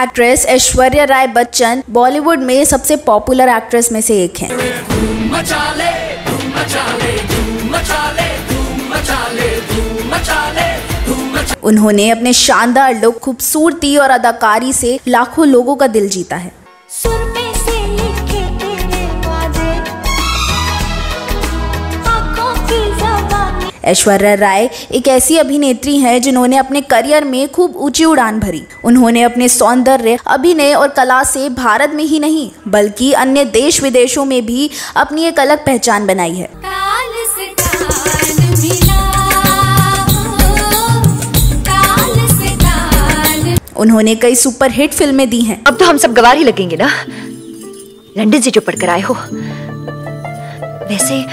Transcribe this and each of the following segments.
Actress Aishwarya Rai Bachchan Bollywood में सबसे popular actress में से एक हैं। उन्होंने अपने शानदार लुक, खूबसूरती और अदाकारी से लाखों लोगों का दिल जीता है। ऐश्वर्या राय एक ऐसी अभिनेत्री हैं जिन्होंने अपने करियर में खूब ऊंची उड़ान भरी। उन्होंने अपने सौंदर्य, अभिनय और कला से भारत में ही नहीं बल्कि अन्य देश विदेशों में भी अपनी एक अलग पहचान बनाई है। उन्होंने कई सुपरहिट फिल्में दी हैं। अब तो हम सब गवार ही लगेंगे ना, लंदन से जो पढ़कर आए हो। वैसे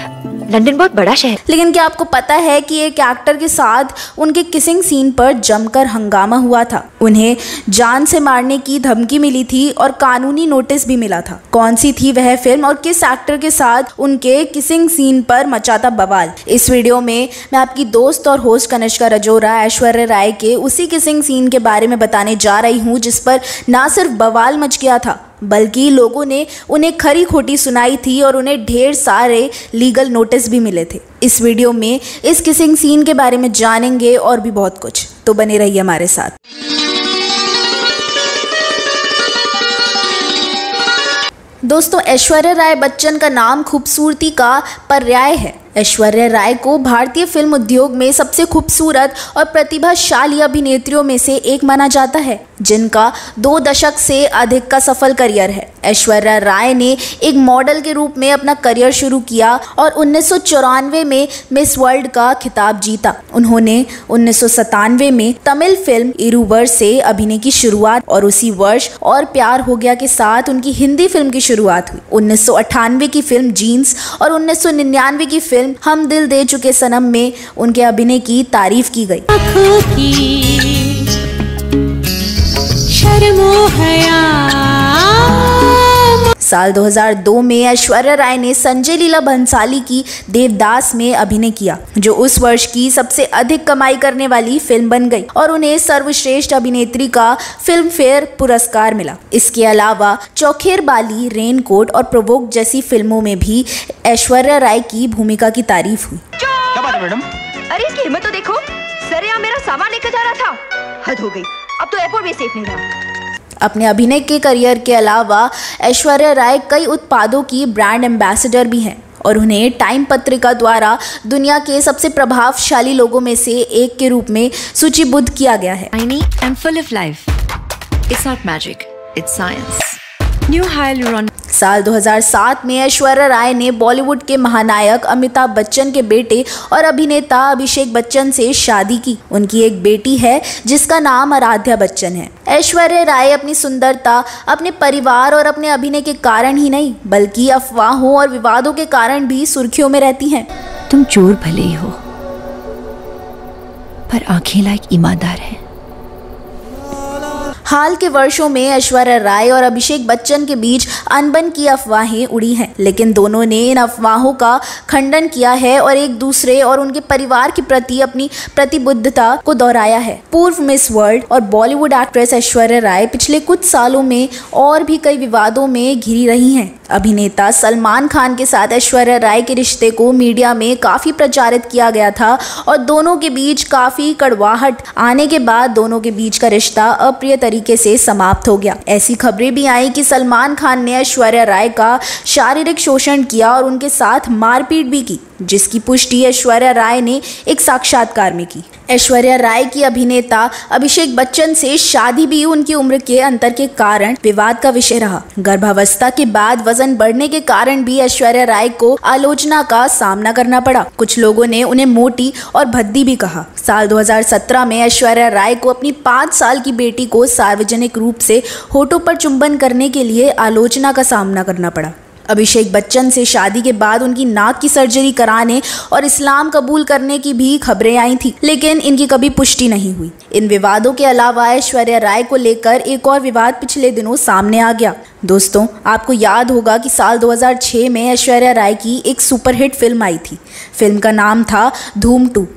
लंदन बहुत बड़ा शहर। लेकिन क्या आपको पता है कि एक एक्टर के साथ उनके किसिंग सीन पर जमकर हंगामा हुआ था। उन्हें जान से मारने की धमकी मिली थी और कानूनी नोटिस भी मिला था। कौन सी थी वह फिल्म और किस एक्टर के साथ उनके किसिंग सीन पर मचा था बवाल? इस वीडियो में मैं आपकी दोस्त और होस्ट कनिष्का रजोरा ऐश्वर्या राय के उसी किसिंग सीन के बारे में बताने जा रही हूँ जिस पर ना सिर्फ बवाल मच गया था बल्कि लोगों ने उन्हें खरी खोटी सुनाई थी और उन्हें ढेर सारे लीगल नोटिस भी मिले थे। इस वीडियो में इस किसिंग सीन के बारे में जानेंगे और भी बहुत कुछ, तो बने रहिए हमारे साथ। दोस्तों, ऐश्वर्या राय बच्चन का नाम खूबसूरती का पर्याय है। ऐश्वर्या राय को भारतीय फिल्म उद्योग में सबसे खूबसूरत और प्रतिभाशाली अभिनेत्रियों में से एक माना जाता है, जिनका 2 दशक से अधिक का सफल करियर है। ऐश्वर्या राय ने एक मॉडल के रूप में अपना करियर शुरू किया और 1994 में मिस वर्ल्ड का खिताब जीता। उन्होंने 1997 में तमिल फिल्म इरुवर से अभिनय की शुरुआत और उसी वर्ष और प्यार हो गया के साथ उनकी हिंदी फिल्म की शुरुआत हुई। 1998 की फिल्म जीन्स और 1999 की फिल्म हम दिल दे चुके सनम में उनके अभिनय की तारीफ की गई। साल 2002 में ऐश्वर्या राय ने संजय लीला भंसाली की देवदास में अभिनय किया, जो उस वर्ष की सबसे अधिक कमाई करने वाली फिल्म बन गई और उन्हें सर्वश्रेष्ठ अभिनेत्री का फिल्म फेयर पुरस्कार मिला। इसके अलावा चौखेर बाली, रेनकोट और प्रोवोक जैसी फिल्मों में भी ऐश्वर्या राय की भूमिका की तारीफ हुई। क्या बात है मैडम? अरे इसकी हिम्मत तो देखो, सर यहाँ मेरा सामान लेकर जा रहा था। हद हो गई, अब तो एयरपोर्ट भी सेफ नहीं रहा। अपने अभिनय के करियर के अलावा ऐश्वर्या राय कई उत्पादों की ब्रांड एम्बेसडर भी हैं और उन्हें टाइम पत्रिका द्वारा दुनिया के सबसे प्रभावशाली लोगों में से एक के रूप में सूचीबद्ध किया गया है। I'm full of life. It's not magic, it's science. New hyaluronic. साल 2007 में ऐश्वर्या राय ने बॉलीवुड के महानायक अमिताभ बच्चन के बेटे और अभिनेता अभिषेक बच्चन से शादी की। उनकी एक बेटी है जिसका नाम आराध्या बच्चन है। ऐश्वर्या राय अपनी सुंदरता, अपने परिवार और अपने अभिनय के कारण ही नहीं बल्कि अफवाहों और विवादों के कारण भी सुर्खियों में रहती हैं। तुम चोर भले ही हो पर आंखें लायक ईमानदार है। हाल के वर्षों में ऐश्वर्या राय और अभिषेक बच्चन के बीच अनबन की अफवाहें उड़ी हैं, लेकिन दोनों ने इन अफवाहों का खंडन किया है और एक दूसरे और उनके परिवार के प्रति अपनी प्रतिबद्धता को दोहराया है। पूर्व मिस वर्ल्ड और बॉलीवुड एक्ट्रेस ऐश्वर्या राय पिछले कुछ सालों में और भी कई विवादों में घिरी रही हैं। अभिनेता सलमान खान के साथ ऐश्वर्या राय के रिश्ते को मीडिया में काफी प्रचारित किया गया था और दोनों के बीच काफी कड़वाहट आने के बाद दोनों के बीच का रिश्ता अप्रिय तरीके से समाप्त हो गया। ऐसी खबरें भी आई कि सलमान खान ने ऐश्वर्या राय का शारीरिक शोषण किया और उनके साथ मारपीट भी की, जिसकी पुष्टि ऐश्वर्या राय ने एक साक्षात्कार में की। ऐश्वर्या राय की अभिनेता अभिषेक बच्चन से शादी भी उनकी उम्र के अंतर के कारण विवाद का विषय रहा। गर्भावस्था के बाद वजन बढ़ने के कारण भी ऐश्वर्या राय को आलोचना का सामना करना पड़ा। कुछ लोगों ने उन्हें मोटी और भद्दी भी कहा। साल 2017 में ऐश्वर्या राय को अपनी 5 साल की बेटी को सार्वजनिक रूप से होठों पर चुंबन करने के लिए आलोचना का सामना करना पड़ा। अभिषेक बच्चन से शादी के बाद उनकी नाक की सर्जरी कराने और इस्लाम कबूल करने की भी खबरें आई थी, लेकिन इनकी कभी पुष्टि नहीं हुई। इन विवादों के अलावा ऐश्वर्या राय को लेकर एक और विवाद पिछले दिनों सामने आ गया। दोस्तों, आपको याद होगा कि साल 2006 में ऐश्वर्या राय की एक सुपरहिट फिल्म आई थी। फिल्म का नाम था धूम 2।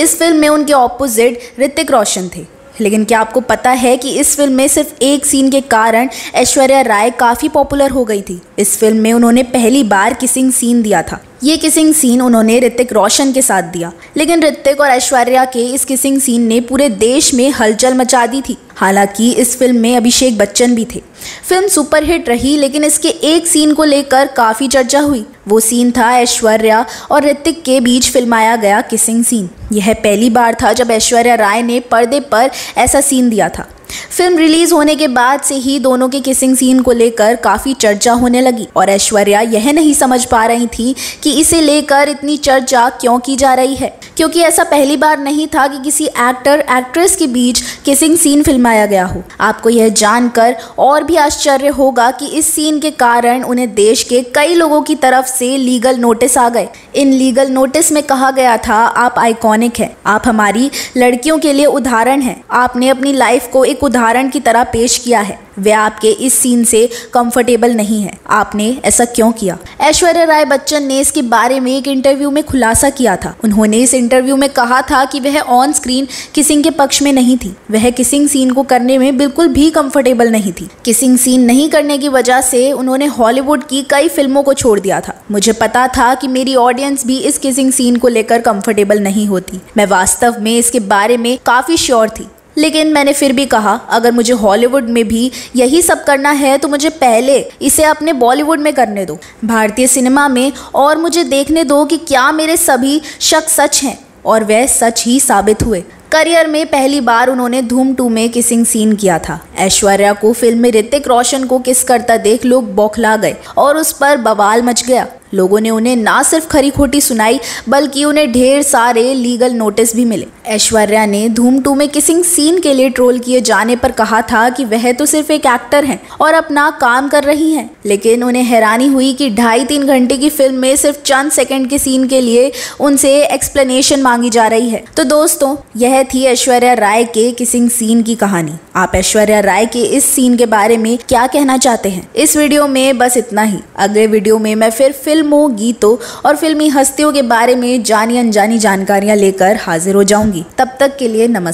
इस फिल्म में उनके ऑपोजिट ऋतिक रोशन थे। लेकिन क्या आपको पता है कि इस फिल्म में सिर्फ एक सीन के कारण ऐश्वर्या राय काफ़ी पॉपुलर हो गई थी। इस फिल्म में उन्होंने पहली बार किसिंग सीन दिया था। ये किसिंग सीन उन्होंने ऋतिक रोशन के साथ दिया, लेकिन ऋतिक और ऐश्वर्या के इस किसिंग सीन ने पूरे देश में हलचल मचा दी थी। हालांकि इस फिल्म में अभिषेक बच्चन भी थे। फिल्म सुपरहिट रही, लेकिन इसके एक सीन को लेकर काफ़ी चर्चा हुई। वो सीन था ऐश्वर्या और ऋतिक के बीच फिल्माया गया किसिंग सीन। यह पहली बार था जब ऐश्वर्या राय ने पर्दे पर ऐसा सीन दिया था। फिल्म रिलीज होने के बाद से ही दोनों के किसिंग सीन को लेकर काफ़ी चर्चा होने लगी और ऐश्वर्या यह नहीं समझ पा रही थी कि इसे लेकर इतनी चर्चा क्यों की जा रही है, क्योंकि ऐसा पहली बार नहीं था कि किसी एक्टर एक्ट्रेस के बीच किसिंग सीन फिल्माया गया हो। आपको यह जानकर और भी आश्चर्य होगा कि इस सीन के कारण उन्हें देश के कई लोगों की तरफ से लीगल नोटिस आ गए। इन लीगल नोटिस में कहा गया था, आप आइकॉनिक हैं, आप हमारी लड़कियों के लिए उदाहरण हैं, आपने अपनी लाइफ को एक उदाहरण की तरह पेश किया है, वे आपके इस सीन से कंफर्टेबल नहीं है, आपने ऐसा क्यों किया। ऐश्वर्या राय बच्चन ने इसके बारे में एक इंटरव्यू में खुलासा किया था। उन्होंने इस इंटरव्यू में कहा था कि वह ऑन स्क्रीन किसिंग के पक्ष में नहीं थी, वह किसिंग सीन को करने में बिल्कुल भी कंफर्टेबल नहीं थी। किसिंग सीन नहीं करने की वजह से उन्होंने हॉलीवुड की कई फिल्मों को छोड़ दिया था। मुझे पता था कि मेरी ऑडियंस भी इस किसिंग सीन को लेकर कंफर्टेबल नहीं होती। मैं वास्तव में इसके बारे में काफ़ी श्योर थी, लेकिन मैंने फिर भी कहा, अगर मुझे हॉलीवुड में भी यही सब करना है तो मुझे पहले इसे अपने बॉलीवुड में करने दो, भारतीय सिनेमा में, और मुझे देखने दो कि क्या मेरे सभी शक सच हैं। और वह सच ही साबित हुए। करियर में पहली बार उन्होंने धूम 2 में किसिंग सीन किया था। ऐश्वर्या को फिल्म में ऋतिक रोशन को किस करता देख लोग बौखला गए और उस पर बवाल मच गया। लोगों ने उन्हें ना सिर्फ खरी खोटी सुनाई, बल्कि उन्हें ढेर सारे लीगल नोटिस भी मिले। ऐश्वर्या ने धूम 2 में किसिंग सीन के लिए ट्रोल किए जाने पर कहा था कि वह तो सिर्फ एक एक्टर हैं और अपना काम कर रही हैं, लेकिन उन्हें हैरानी हुई कि 2.5-3 घंटे की फिल्म में सिर्फ चंद सेकंड के सीन के लिए उनसे एक्सप्लेनेशन मांगी जा रही है। तो दोस्तों, यह थी ऐश्वर्या राय के किसिंग सीन की कहानी। आप ऐश्वर्या राय के इस सीन के बारे में क्या कहना चाहते हैं? इस वीडियो में बस इतना ही। अगले वीडियो में मैं फिर फिल्मों, गीतों और फिल्मी हस्तियों के बारे में जानी अनजानी जानकारियां लेकर हाजिर हो जाऊंगी। तब तक के लिए नमस्कार।